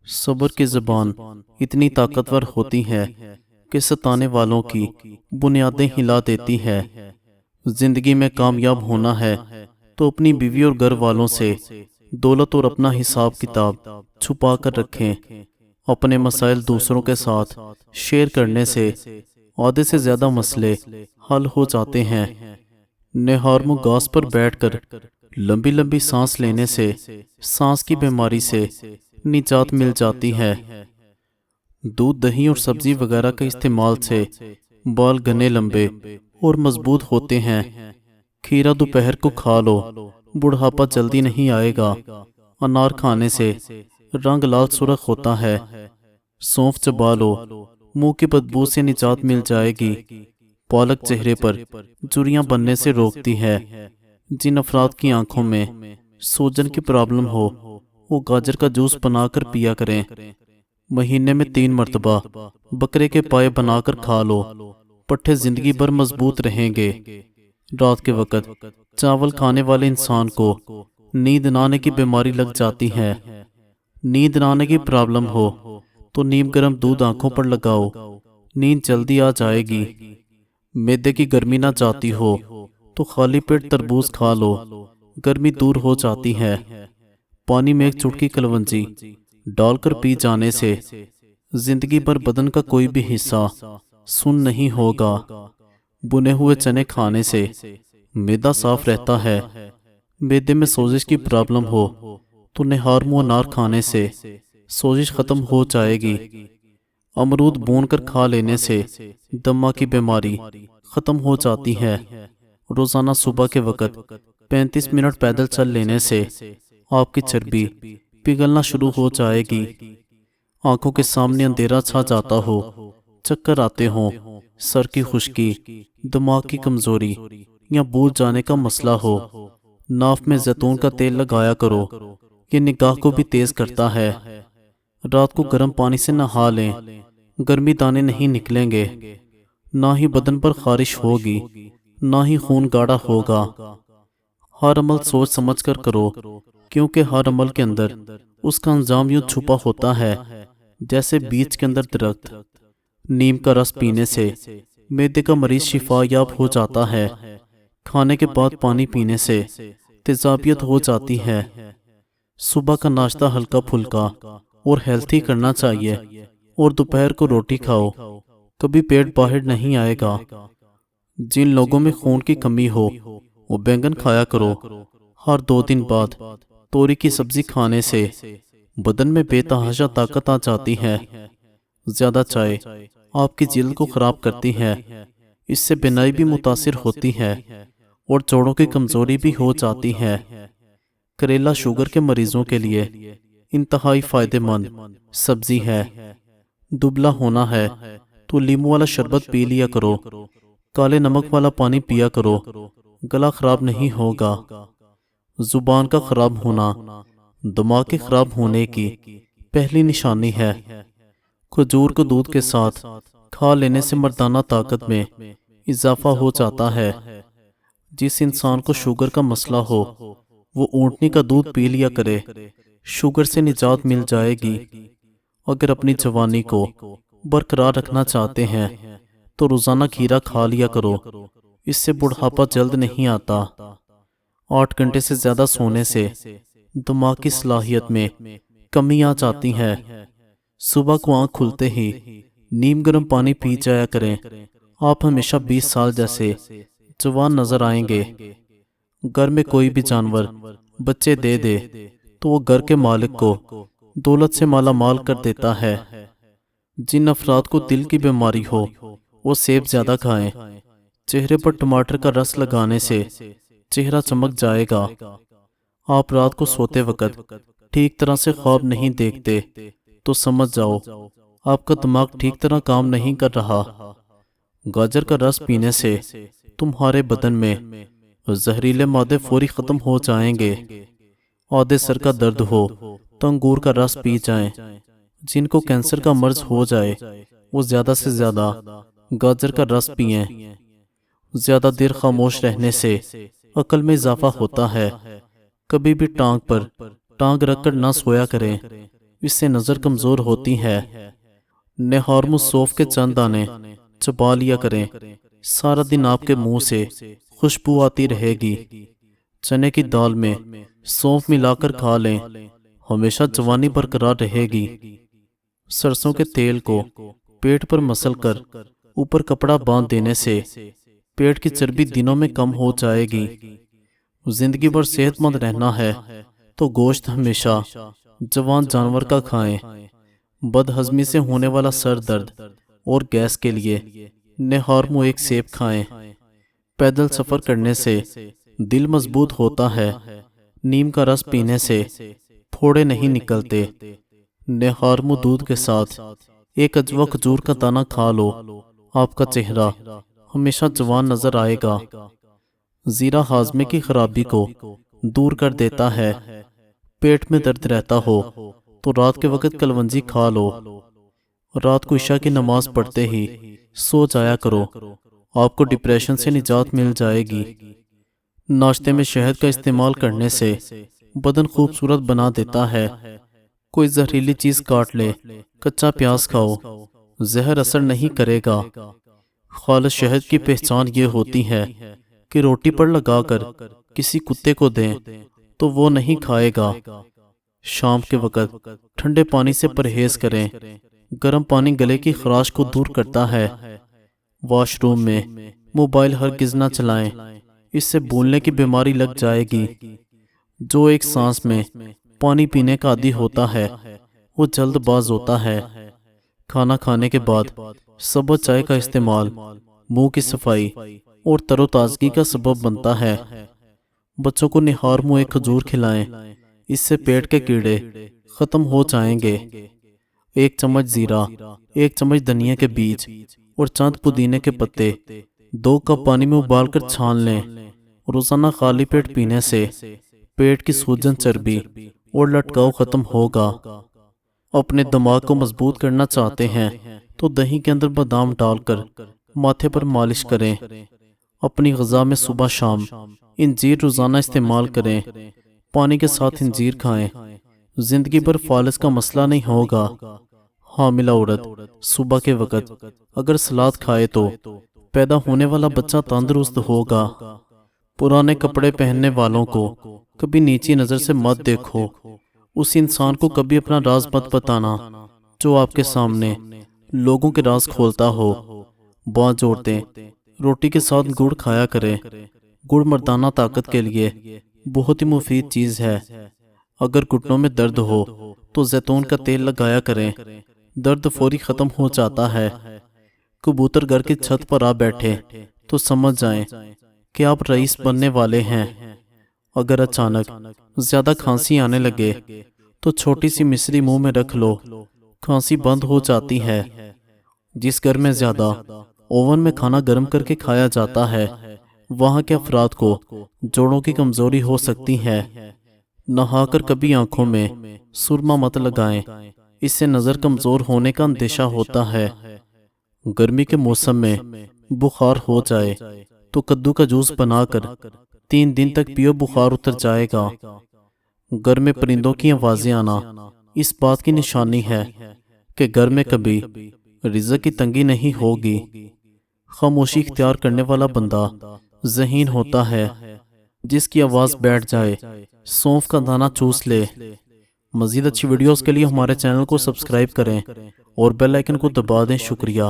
صبر کی زبان اتنی طاقتور ہوتی ہے کہ ستانے والوں کی بنیادیں ہلا دیتی ہے۔ زندگی میں کامیاب ہونا ہے تو اپنی بیوی اور گھر والوں سے دولت اور اپنا حساب کتاب چھپا کر رکھیں۔ اپنے مسائل دوسروں کے ساتھ شیئر کرنے سے آدھے سے زیادہ مسئلے حل ہو جاتے ہیں۔ نہارمو گھاس پر بیٹھ کر لمبی لمبی سانس لینے سے سانس کی بیماری سے نجات مل جاتی ہے۔ دودھ، دہی اور سبزی وغیرہ کے استعمال سے بال گھنے، لمبے اور مضبوط ہوتے ہیں۔ کھیرا دوپہر کو کھا لو، بڑھاپا جلدی نہیں آئے گا۔ انار کھانے سے رنگ لال سرخ ہوتا ہے۔ سونف چبا لو، منہ کی بدبو سے نجات مل جائے گی۔ پالک چہرے پر جھریاں بننے سے روکتی ہے۔ جن افراد کی آنکھوں میں سوجن کی پرابلم ہو وہ گاجر کا جوس بنا کر پیا کریں۔ مہینے میں 3 مرتبہ بکرے کے پائے بنا کر کھا لو، پٹھے زندگی بھر مضبوط رہیں گے۔ رات کے وقت چاول کھانے والے انسان کو نیند نہ آنے کی بیماری لگ جاتی ہے۔ نیند نہ آنے کی پرابلم ہو تو نیم گرم دودھ آنکھوں پر لگاؤ، نیند جلدی آ جائے گی۔ معدے کی گرمی نہ چاہتی ہو تو خالی پیٹ تربوز کھا لو، گرمی دور ہو جاتی ہے۔ پانی میں ایک چٹکی کلونجی ڈال کر پی جانے سے زندگی بھر بدن کا کوئی بھی حصہ سن نہیں ہوگا۔ بنے ہوئے چنے کھانے سے معدہ صاف رہتا ہے۔ معدے میں سوزش کی پرابلم ہو تو نہارمو انار کھانے سے سوزش ختم ہو جائے گی۔ امرود بون کر کھا لینے سے دمہ کی بیماری ختم ہو جاتی ہے۔ روزانہ صبح کے وقت 35 منٹ پیدل چل لینے سے آپ کی چربی پگھلنا شروع ہو جائے گی۔ آنکھوں کے سامنے اندھیرا چھا جاتا ہو، چکر آتے ہوں، سر کی خشکی، دماغ کی کمزوری یا بھول جانے کا مسئلہ ہو، ناف میں زیتون کا تیل لگایا کرو، یہ نگاہ کو بھی تیز کرتا ہے۔ رات کو گرم پانی سے نہا لیں، گرمی دانے نہیں نکلیں گے، نہ ہی بدن پر خارش ہوگی، نہ ہی خون گاڑھا ہوگا۔ ہر عمل سوچ سمجھ کر کرو، کیونکہ ہر عمل کے اندر اس کا انجام یوں چھپا ہوتا ہے جیسے بیج کے اندر درخت۔ نیم کا رس پینے سے معدے کا مریض شفا یاب ہو جاتا ہے۔ کھانے کے بعد پانی پینے سے تیزابیت ہو جاتی ہے۔ صبح کا ناشتہ ہلکا پھلکا اور ہیلتھی کرنا چاہیے، اور دوپہر کو روٹی کھاؤ، کبھی پیٹ باہر نہیں آئے گا۔ جن لوگوں میں خون کی کمی ہو وہ بینگن کھایا کرو۔ ہر 2 دن بعد توری کی سبزی کھانے سے بدن میں بے تحاشا طاقت آ جاتی ہے۔ زیادہ چائے آپ کی جلد کو خراب کرتی ہے، اس سے بینائی بھی متاثر ہوتی ہے اور جوڑوں کی کمزوری بھی ہو جاتی ہے۔ کریلا شوگر کے مریضوں کے لیے انتہائی فائدہ مند سبزی ہے۔ دبلا ہونا ہے تو لیمو والا شربت پی لیا کرو، کالے نمک والا پانی پیا کرو، گلا خراب نہیں ہوگا۔ زبان کا خراب ہونا دماغ کے خراب ہونے کی پہلی نشانی ہے۔ کھجور کو دودھ کے ساتھ کھا لینے سے مردانہ طاقت میں اضافہ ہو جاتا ہے۔ جس انسان کو شوگر کا مسئلہ ہو وہ اونٹنی کا دودھ پی لیا کرے، شوگر سے نجات مل جائے گی۔ اگر اپنی جوانی کو برقرار رکھنا چاہتے ہیں تو روزانہ کھیرا کھا لیا کرو، اس سے بڑھاپا جلد نہیں آتا۔ 8 گھنٹے سے زیادہ سونے سے دماغ کی صلاحیت میں کمی آ جاتی ہے۔ صبح کو آنکھ کھلتے ہی نیم گرم پانی پی جایا کریں، آپ ہمیشہ 20 سال جیسے جوان نظر آئیں گے۔ گھر میں کوئی بھی جانور بچے دے دے تو وہ گھر کے مالک کو دولت سے مالا مال کر دیتا ہے۔ جن افراد کو دل کی بیماری ہو وہ سیب زیادہ کھائیں۔ چہرے پر ٹماٹر کا رس لگانے سے چہرہ چمک جائے گا۔ آپ رات کو سوتے وقت ٹھیک طرح سے خواب نہیں دیکھتے تو سمجھ جاؤ آپ کا دماغ ٹھیک طرح کام نہیں کر رہا۔ گاجر کا رس پینے سے تمہارے بدن میں زہریلے مادے فوری ختم ہو جائیں گے۔ عہدے سر کا درد ہو تو انگور کا رس پی جائیں۔ جن کو کینسر کا مرض ہو جائے وہ زیادہ سے زیادہ گاجر کا رس پئیں۔ زیادہ دیر خاموش رہنے سے عقل میں اضافہ ہوتا ہے۔ کبھی بھی ٹانگ پر ٹانگ رکھ کر نہ سویا کریں، اس سے نظر کمزور ہوتی ہے۔ نہارمو سونف کے چند دانے چبا لیا کریں، سارا دن آپ کے منہ سے خوشبو آتی رہے گی۔ چنے کی دال میں سونف ملا کر کھا لیں، ہمیشہ جوانی برقرار رہے گی۔ سرسوں کے تیل کو پیٹ پر مسل کر اوپر کپڑا باندھ دینے سے پیٹ کی چربی دنوں میں کم ہو جائے گی۔ زندگی بھر صحت مند رہنا ہے تو گوشت ہمیشہ جوان جانور کا کھائیں۔ بد ہضمی سے ہونے والا سر درد اور گیس کے لیے نہارمو ایک سیب کھائیں۔ پیدل سفر کرنے سے دل مضبوط ہوتا ہے، نیم کا رس پینے سے پھوڑے نہیں نکلتے۔ نہارمو دودھ کے ساتھ ایک اجوا کھجور کا دانہ کھا لو، آپ کا چہرہ ہمیشہ جوان نظر آئے گا۔ زیرہ ہاضمے کی خرابی کو دور کر دیتا ہے۔ پیٹ میں درد رہتا ہو تو رات کے وقت کلونجی کھا لو۔ رات کو عشاء کی نماز پڑھتے ہی سو جایا کرو، آپ کو ڈپریشن سے نجات مل جائے گی۔ ناشتے میں شہد کا استعمال کرنے سے بدن خوبصورت بنا دیتا ہے۔ کوئی زہریلی چیز کاٹ لے، کچا پیاز کھاؤ، زہر اثر نہیں کرے گا۔ خالص شہد کی پہچان یہ ہوتی ہے کہ روٹی پر لگا کر کسی کتے کو دیں تو وہ نہیں کھائے گا۔ شام کے وقت ٹھنڈے پانی سے پرہیز کریں، گرم پانی گلے کی خراش کو دور کرتا ہے۔ واش روم میں موبائل ہرگز نہ چلائیں، اس سے بھولنے کی بیماری لگ جائے گی۔ جو ایک سانس میں پانی پینے کا عادی ہوتا ہے وہ جلد باز ہوتا ہے۔ کھانا کھانے کے بعد سبز چائے کا استعمال منہ کی صفائی اور تر و تازگی کا سبب بنتا ہے۔ بچوں کو نہارمو ایک کھجور کھلائیں، اس سے پیٹ کے کیڑے ختم ہو جائیں گے۔ ایک چمچ زیرہ، ایک چمچ دھنیا کے بیج اور چند پودینے کے پتے 2 کپ پانی میں ابال کر چھان لیں۔ روزانہ خالی پیٹ پینے سے پیٹ کی سوجن، چربی اور لٹکاؤ ختم ہوگا۔ اپنے دماغ کو مضبوط کرنا چاہتے ہیں تو دہی کے اندر بادام ڈال کر ماتھے پر مالش کریں۔ اپنی غذا میں صبح شام انجیر روزانہ استعمال کریں، پانی کے ساتھ انجیر کھائیں۔ زندگی بھر فالج کا مسئلہ نہیں ہوگا۔ حاملہ عورت صبح کے وقت اگر سلاد کھائے تو پیدا ہونے والا بچہ تندرست ہوگا۔ پرانے کپڑے پہننے والوں کو کبھی نیچی نظر سے مت دیکھو۔ اس انسان کو کبھی اپنا راز مت بتانا جو آپ کے سامنے لوگوں کے راز کھولتا ہو۔ بعض عورتیں روٹی کے ساتھ گڑ کھایا کریں۔ گڑ مردانہ طاقت کے لیے بہت ہی مفید چیز ہے۔ اگر گھٹنوں میں درد ہو تو زیتون کا تیل لگایا کریں، درد فوری ختم ہو جاتا ہے۔ کبوتر گھر کی چھت پر آ بیٹھے تو سمجھ جائیں کہ آپ رئیس بننے والے ہیں۔ اگر اچانک زیادہ کھانسی آنے لگے تو چھوٹی سی مصری منہ میں رکھ لو، کھانسی بند ہو جاتی ہے۔ جس گھر میں زیادہ اوون میں کھانا گرم کر کے کھایا جاتا ہے وہاں کے افراد کو جوڑوں کی کمزوری ہو سکتی ہے۔ نہا کر کبھی آنکھوں میں سرما مت لگائیں، اس سے نظر کمزور ہونے کا اندیشہ ہوتا ہے۔ گرمی کے موسم میں بخار ہو جائے تو کدو کا جوس بنا کر 3 دن تک پیو، بخار اتر جائے گا۔ گھر میں پرندوں کی آوازیں آنا اس بات کی نشانی ہے کہ گھر میں کبھی رزق کی تنگی نہیں ہوگی۔ خاموشی اختیار کرنے والا بندہ ذہین ہوتا ہے۔ جس کی آواز بیٹھ جائے سونف کا دانہ چوس لے۔ مزید اچھی ویڈیوز کے لیے ہمارے چینل کو سبسکرائب کریں اور بیل آئیکن کو دبا دیں۔ شکریہ۔